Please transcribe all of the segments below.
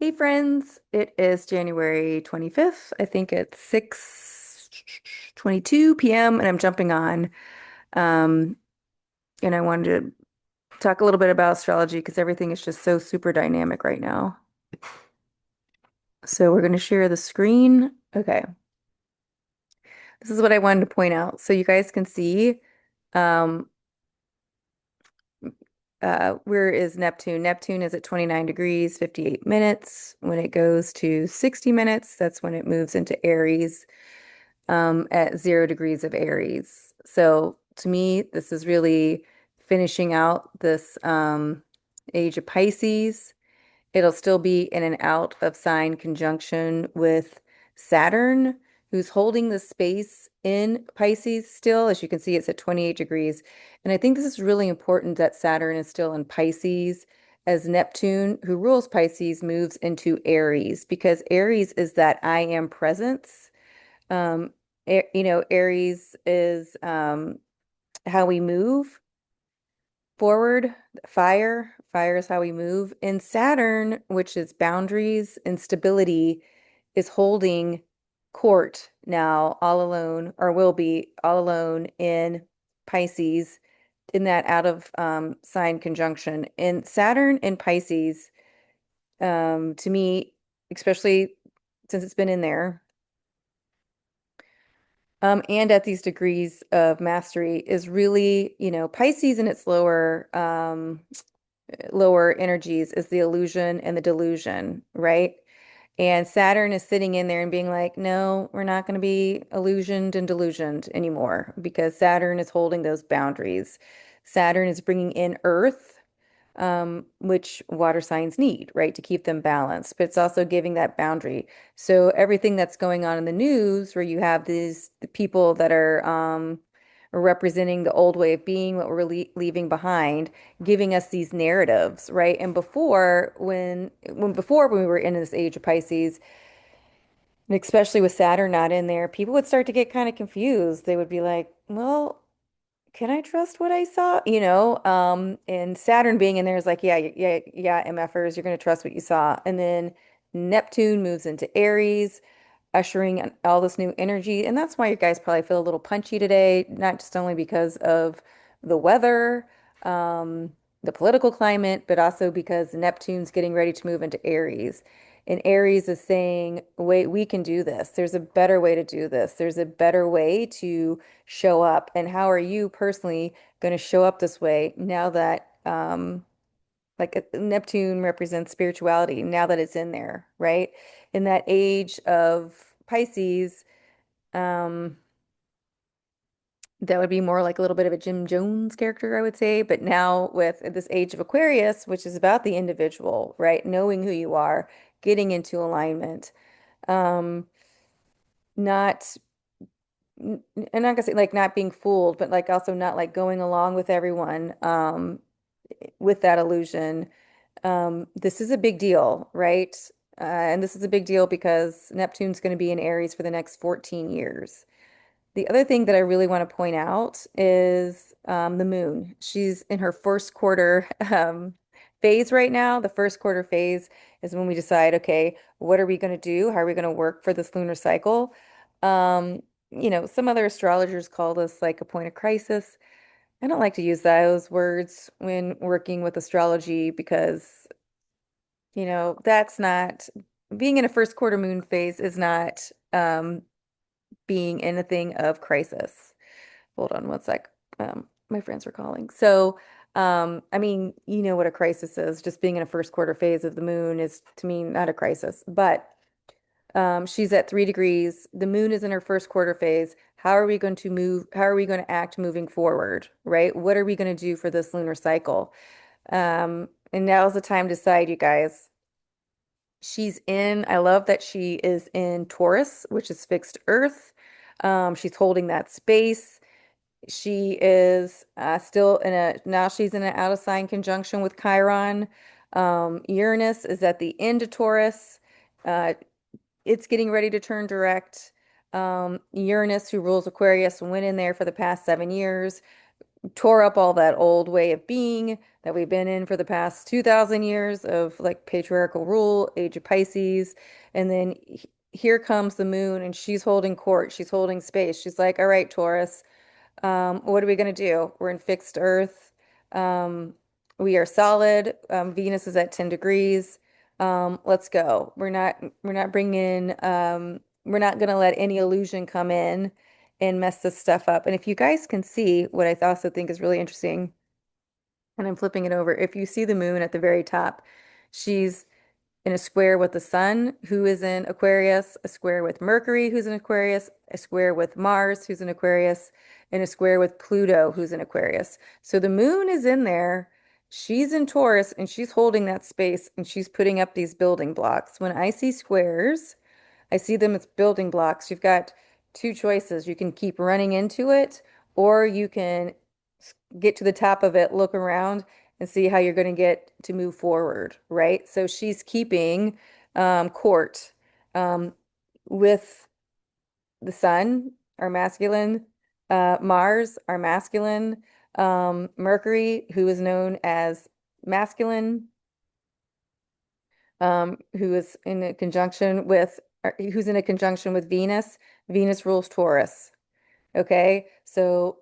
Hey friends, it is January 25th. I think it's 6:22 p.m. and I'm jumping on. Um, and I wanted to talk a little bit about astrology because everything is just so super dynamic right now. So we're going to share the screen. Okay. This is what I wanted to point out. So you guys can see um, where is Neptune? Neptune is at 29 degrees, 58 minutes. When it goes to 60 minutes, that's when it moves into Aries. At 0 degrees of Aries. So to me, this is really finishing out this age of Pisces. It'll still be in and out of sign conjunction with Saturn, who's holding the space in Pisces still. As you can see, it's at 28 degrees. And I think this is really important that Saturn is still in Pisces as Neptune, who rules Pisces, moves into Aries because Aries is that I am presence. um, Aries is how we move forward. Fire, fire is how we move. And Saturn, which is boundaries and stability, is holding court now all alone, or will be all alone in Pisces in that out of sign conjunction. And Saturn in Pisces, to me, especially since it's been in there. And at these degrees of mastery is really, Pisces in its lower energies is the illusion and the delusion, right? And Saturn is sitting in there and being like, no, we're not going to be illusioned and delusioned anymore because Saturn is holding those boundaries. Saturn is bringing in Earth, which water signs need, right, to keep them balanced. But it's also giving that boundary. So everything that's going on in the news, where you have these people that are representing the old way of being, what we're leaving behind, giving us these narratives, right? And before when we were in this age of Pisces, and especially with Saturn not in there, people would start to get kind of confused. They would be like, well, can I trust what I saw? And Saturn being in there is like, yeah, yeah, yeah, MFers, you're going to trust what you saw. And then Neptune moves into Aries, ushering in all this new energy. And that's why you guys probably feel a little punchy today, not just only because of the weather, um, the political climate, but also because Neptune's getting ready to move into Aries. And Aries is saying, wait, we can do this. There's a better way to do this. There's a better way to show up. And how are you personally going to show up this way now that, Neptune represents spirituality, now that it's in there, right? In that age of Pisces, um, that would be more like a little bit of a Jim Jones character, I would say. But now with this age of Aquarius, which is about the individual, right? Knowing who you are, getting into alignment, um, not I'm not gonna say like not being fooled, but like also not like going along with everyone with that illusion. This is a big deal, right? And this is a big deal because Neptune's going to be in Aries for the next 14 years. The other thing that I really want to point out is the moon. She's in her first quarter phase right now. The first quarter phase is when we decide, okay, what are we going to do? How are we going to work for this lunar cycle? Um, some other astrologers call this like a point of crisis. I don't like to use those words when working with astrology because, that's not being in a first quarter moon phase is not being anything of crisis. Hold on one sec. My friends are calling. So, I mean, you know what a crisis is. Just being in a first quarter phase of the moon is to me not a crisis. But she's at 3 degrees. The moon is in her first quarter phase. How are we going to move? How are we going to act moving forward? Right? What are we going to do for this lunar cycle? And now's the time to decide, you guys. I love that she is in Taurus, which is fixed Earth. She's holding that space. She is now she's in an out of sign conjunction with Chiron. Uranus is at the end of Taurus. Uh, it's getting ready to turn direct. Uranus, who rules Aquarius, went in there for the past 7 years, tore up all that old way of being that we've been in for the past 2,000 years of like patriarchal rule, age of Pisces. And then here comes the moon and she's holding court, she's holding space. She's like, all right, Taurus, what are we going to do? We're in fixed Earth. Um, we are solid. Venus is at 10 degrees. Let's go. We're not bringing we're not going to let any illusion come in and mess this stuff up. And if you guys can see what I also think is really interesting, and I'm flipping it over, if you see the moon at the very top, she's in a square with the sun, who is in Aquarius, a square with Mercury, who's in Aquarius, a square with Mars, who's in Aquarius, and a square with Pluto, who's in Aquarius. So the moon is in there. She's in Taurus and she's holding that space and she's putting up these building blocks. When I see squares, I see them as building blocks. You've got two choices. You can keep running into it, or you can get to the top of it, look around, and see how you're going to get to move forward, right? So she's keeping court um, with the sun, our masculine, Mars, our masculine, Mercury, who is known as masculine, who is in a conjunction with, who's in a conjunction with Venus. Venus rules Taurus. Okay, so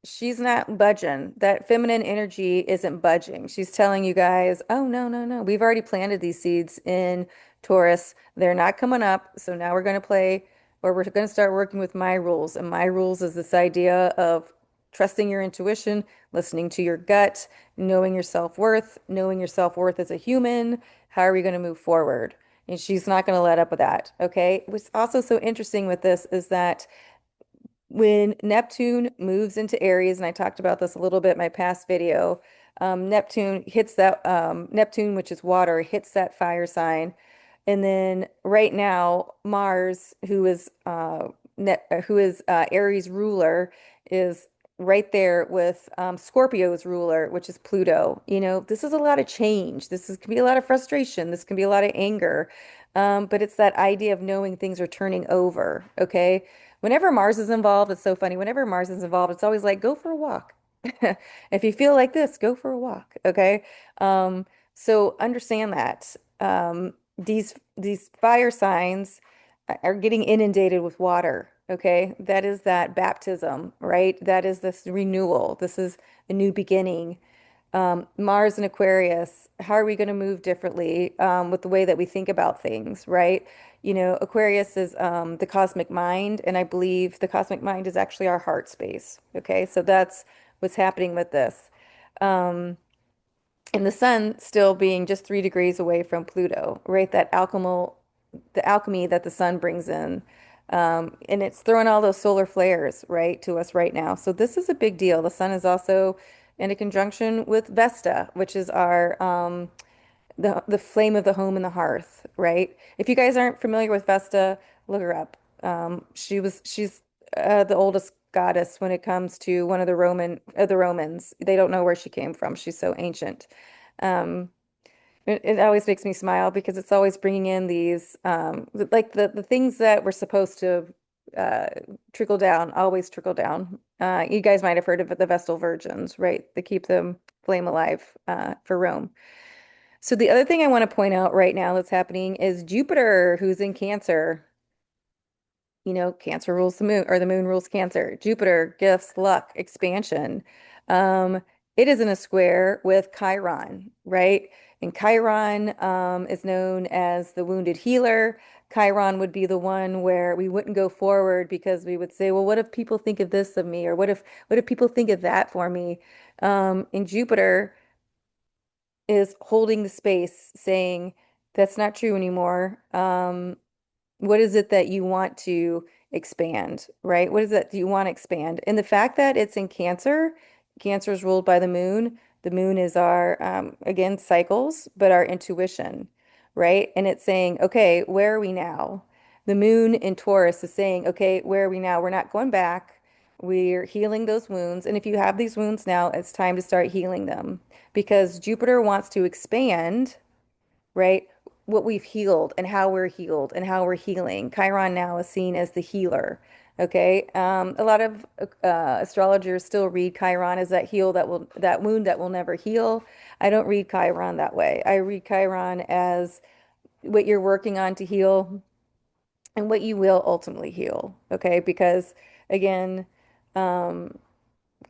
she's not budging. That feminine energy isn't budging. She's telling you guys, oh, no, no, no. We've already planted these seeds in Taurus. They're not coming up. So now we're going to play, or we're going to start working with my rules. And my rules is this idea of trusting your intuition, listening to your gut, knowing your self-worth as a human. How are we going to move forward? And she's not going to let up with that. Okay. What's also so interesting with this is that when Neptune moves into Aries, and I talked about this a little bit in my past video, Neptune, which is water, hits that fire sign. And then right now, Mars, who is Aries ruler, is right there with Scorpio's ruler, which is Pluto. You know, this is a lot of change. Can be a lot of frustration. This can be a lot of anger. But it's that idea of knowing things are turning over. Okay. Whenever Mars is involved, it's so funny. Whenever Mars is involved, it's always like, go for a walk. If you feel like this, go for a walk. Okay. Um, so understand that these fire signs are getting inundated with water. Okay. That is that baptism, right? That is this renewal. This is a new beginning. Mars and Aquarius, how are we going to move differently with the way that we think about things, right? You know, Aquarius is the cosmic mind, and I believe the cosmic mind is actually our heart space. Okay, so that's what's happening with this. Um, and the sun still being just 3 degrees away from Pluto, right? The alchemy that the sun brings in. And it's throwing all those solar flares, right, to us right now. So this is a big deal. The sun is also in a conjunction with Vesta, which is our the flame of the home and the hearth, right? If you guys aren't familiar with Vesta, look her up. She's the oldest goddess when it comes to one of the Romans. They don't know where she came from. She's so ancient. Um, it always makes me smile because it's always bringing in these like the things that were supposed to uh, trickle down, always trickle down. You guys might have heard of it, the Vestal Virgins, right? They keep them flame alive for Rome. So the other thing I want to point out right now that's happening is Jupiter, who's in Cancer. You know, Cancer rules the moon, or the moon rules Cancer. Jupiter, gifts, luck, expansion. Um, it is in a square with Chiron, right? And Chiron is known as the wounded healer. Chiron would be the one where we wouldn't go forward because we would say, well, what if people think of this of me? Or what if people think of that for me? In Jupiter is holding the space, saying, that's not true anymore. What is it that you want to expand, right? What is it that you want to expand? And the fact that it's in Cancer, Cancer is ruled by the moon. The moon is our, again, cycles, but our intuition, right? And it's saying, okay, where are we now? The moon in Taurus is saying, okay, where are we now? We're not going back. We're healing those wounds. And if you have these wounds now, it's time to start healing them because Jupiter wants to expand, right? What we've healed and how we're healed and how we're healing. Chiron now is seen as the healer. Okay. A lot of astrologers still read Chiron as that wound that will never heal. I don't read Chiron that way. I read Chiron as what you're working on to heal and what you will ultimately heal. Okay. Because again, um,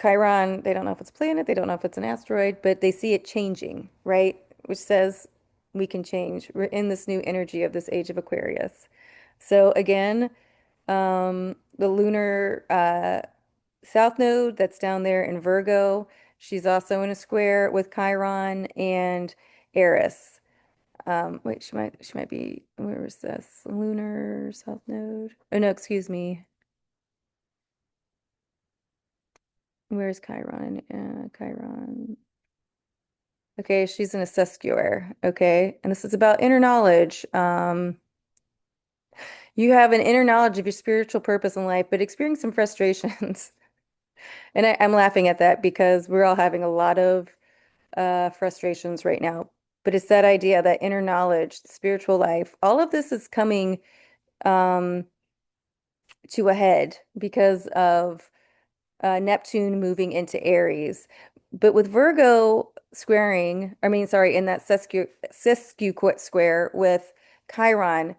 Chiron, they don't know if it's a planet, they don't know if it's an asteroid, but they see it changing, right? Which says we can change. We're in this new energy of this age of Aquarius. So again, the lunar south node that's down there in Virgo, she's also in a square with Chiron and Eris. Wait, she might be, where was this? Lunar south node. Oh no, excuse me. Where's Chiron? Chiron. Okay, she's in a sesquare. Okay, and this is about inner knowledge. You have an inner knowledge of your spiritual purpose in life, but experiencing some frustrations. And I'm laughing at that because we're all having a lot of frustrations right now. But it's that idea, that inner knowledge, spiritual life, all of this is coming um, to a head because of Neptune moving into Aries. But with Virgo squaring, I mean, sorry, in that sescu square with Chiron,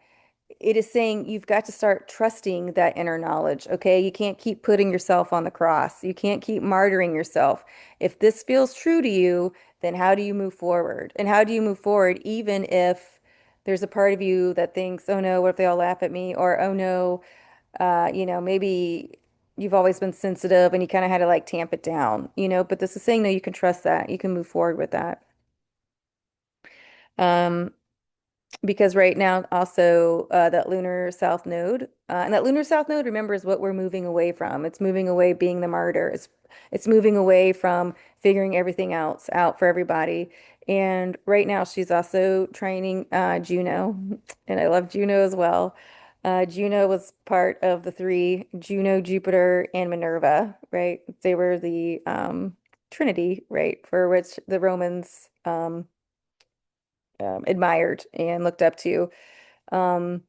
it is saying you've got to start trusting that inner knowledge, okay? You can't keep putting yourself on the cross. You can't keep martyring yourself. If this feels true to you, then how do you move forward? And how do you move forward even if there's a part of you that thinks, oh no, what if they all laugh at me? Or, oh no, maybe you've always been sensitive and you kind of had to like tamp it down, but this is saying, no, you can trust that. You can move forward with that. Um, because right now also that lunar south node and that lunar south node, remember, is what we're moving away from. It's moving away being the martyr. It's moving away from figuring everything else out for everybody. And right now she's also training Juno, and I love Juno as well. Juno was part of the three, Juno, Jupiter, and Minerva, right? They were the Trinity, right, for which the Romans admired and looked up to. Um,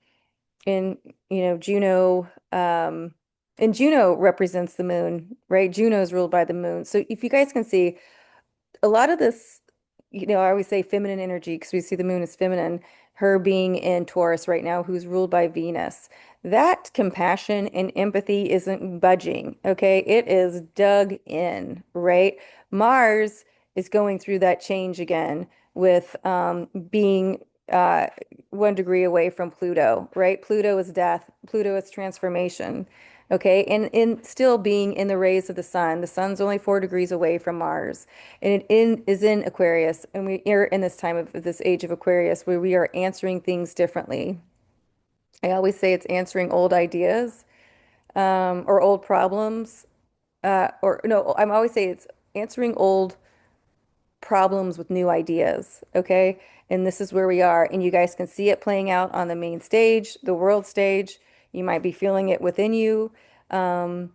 and Juno, and Juno represents the moon, right? Juno is ruled by the moon. So if you guys can see, a lot of this, I always say feminine energy because we see the moon as feminine, her being in Taurus right now, who's ruled by Venus. That compassion and empathy isn't budging, okay? It is dug in, right? Mars is going through that change again with being 1 degree away from Pluto, right? Pluto is death, Pluto is transformation. Okay, and in still being in the rays of the sun, the sun's only 4 degrees away from Mars, and is in Aquarius, and we are in this time of this age of Aquarius where we are answering things differently. I always say it's answering old ideas or old problems, or no, I'm always say it's answering old problems with new ideas. Okay, and this is where we are, and you guys can see it playing out on the main stage, the world stage. You might be feeling it within you. Um,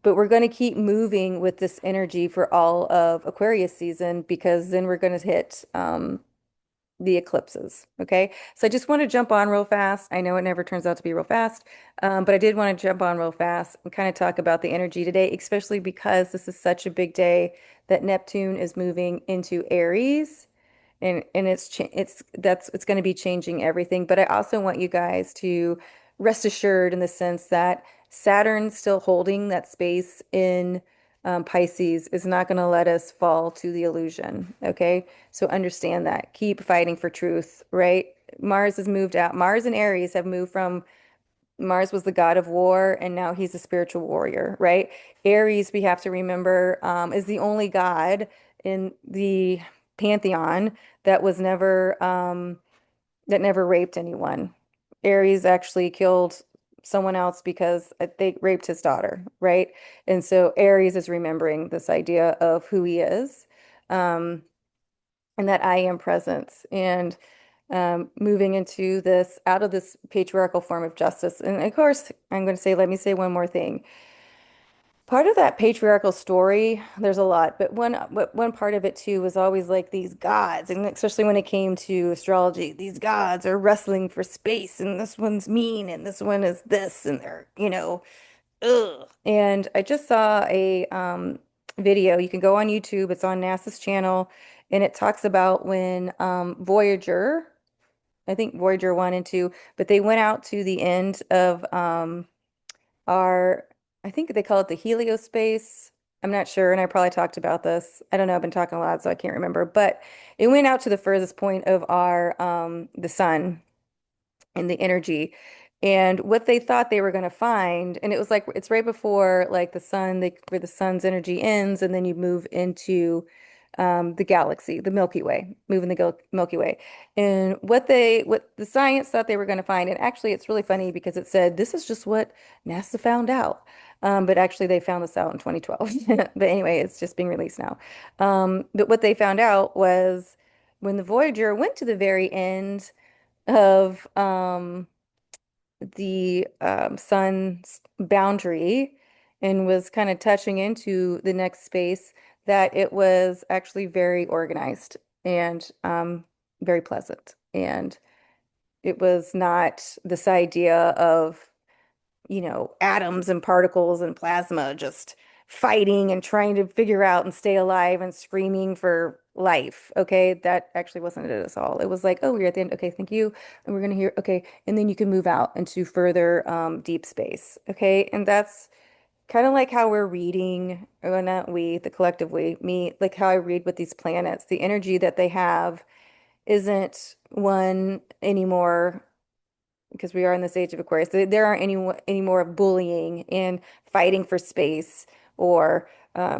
but we're going to keep moving with this energy for all of Aquarius season because then we're going to hit the eclipses. Okay. So I just want to jump on real fast. I know it never turns out to be real fast, but I did want to jump on real fast and kind of talk about the energy today, especially because this is such a big day that Neptune is moving into Aries. And it's going to be changing everything. But I also want you guys to rest assured in the sense that Saturn still holding that space in Pisces is not going to let us fall to the illusion. Okay, so understand that. Keep fighting for truth. Right? Mars has moved out. Mars and Aries have moved from Mars was the god of war, and now he's a spiritual warrior, right? Aries, we have to remember, is the only god in the pantheon that was never that never raped anyone. Aries actually killed someone else because they raped his daughter, right? And so Aries is remembering this idea of who he is, um, and that I am presence. And moving into this out of this patriarchal form of justice. And of course, I'm going to say, let me say one more thing. Part of that patriarchal story, there's a lot, but one part of it too was always like these gods, and especially when it came to astrology, these gods are wrestling for space, and this one's mean, and this one is this, and they're, Ugh. And I just saw a video. You can go on YouTube. It's on NASA's channel, and it talks about when Voyager, I think Voyager 1 and 2, but they went out to the end of our, I think they call it the heliospace. I'm not sure, and I probably talked about this. I don't know. I've been talking a lot, so I can't remember. But it went out to the furthest point of our the sun and the energy. And what they thought they were going to find, and it was like it's right before like the sun, where the sun's energy ends, and then you move into the galaxy, the Milky Way, moving the Milky Way. And what the science thought they were going to find, and actually it's really funny because it said this is just what NASA found out. But actually they found this out in 2012. But anyway, it's just being released now. But what they found out was when the Voyager went to the very end of the sun's boundary and was kind of touching into the next space, that it was actually very organized and very pleasant. And it was not this idea of atoms and particles and plasma just fighting and trying to figure out and stay alive and screaming for life. Okay, that actually wasn't it at all. It was like, oh, we're at the end. Okay, thank you. And we're gonna hear, okay, and then you can move out into further deep space. Okay, and that's kind of like how we're reading, or not we, the collective we, me, like how I read with these planets. The energy that they have isn't one anymore because we are in this age of Aquarius. There aren't any more of bullying and fighting for space or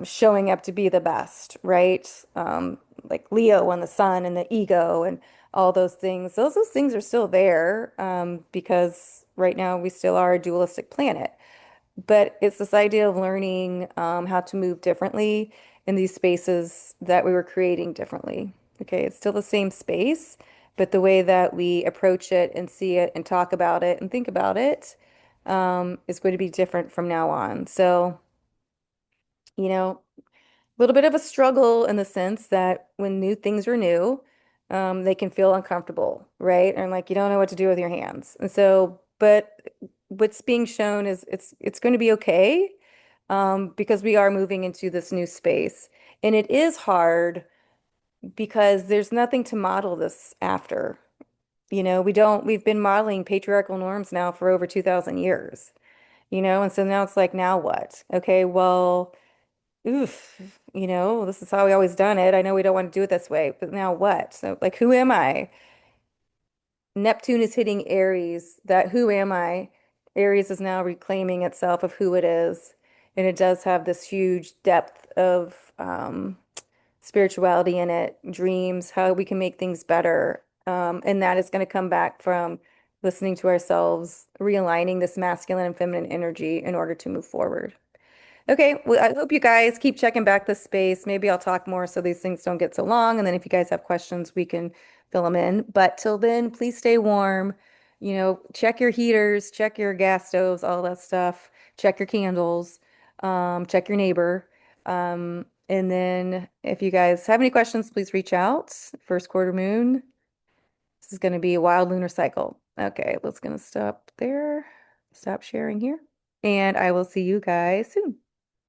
showing up to be the best, right? Like Leo and the sun and the ego and all those things. Those things are still there because right now we still are a dualistic planet. But it's this idea of learning how to move differently in these spaces that we were creating differently. Okay, it's still the same space, but the way that we approach it and see it and talk about it and think about it is going to be different from now on. So, a little bit of a struggle in the sense that when new things are new, they can feel uncomfortable, right? And like you don't know what to do with your hands. And so, but what's being shown is it's going to be okay because we are moving into this new space. And it is hard because there's nothing to model this after. We've been modeling patriarchal norms now for over 2,000 years, and so now it's like, now what? Okay, well, oof, this is how we always done it. I know we don't want to do it this way, but now what? So, like, who am I? Neptune is hitting Aries. That who am I? Aries is now reclaiming itself of who it is. And it does have this huge depth of spirituality in it, dreams, how we can make things better. And that is going to come back from listening to ourselves, realigning this masculine and feminine energy in order to move forward. Okay, well, I hope you guys keep checking back this space. Maybe I'll talk more so these things don't get so long. And then if you guys have questions, we can fill them in. But till then, please stay warm. Check your heaters, check your gas stoves, all that stuff. Check your candles, check your neighbor. And then if you guys have any questions, please reach out. First quarter moon. This is going to be a wild lunar cycle. Okay, let's gonna stop there. Stop sharing here. And I will see you guys soon.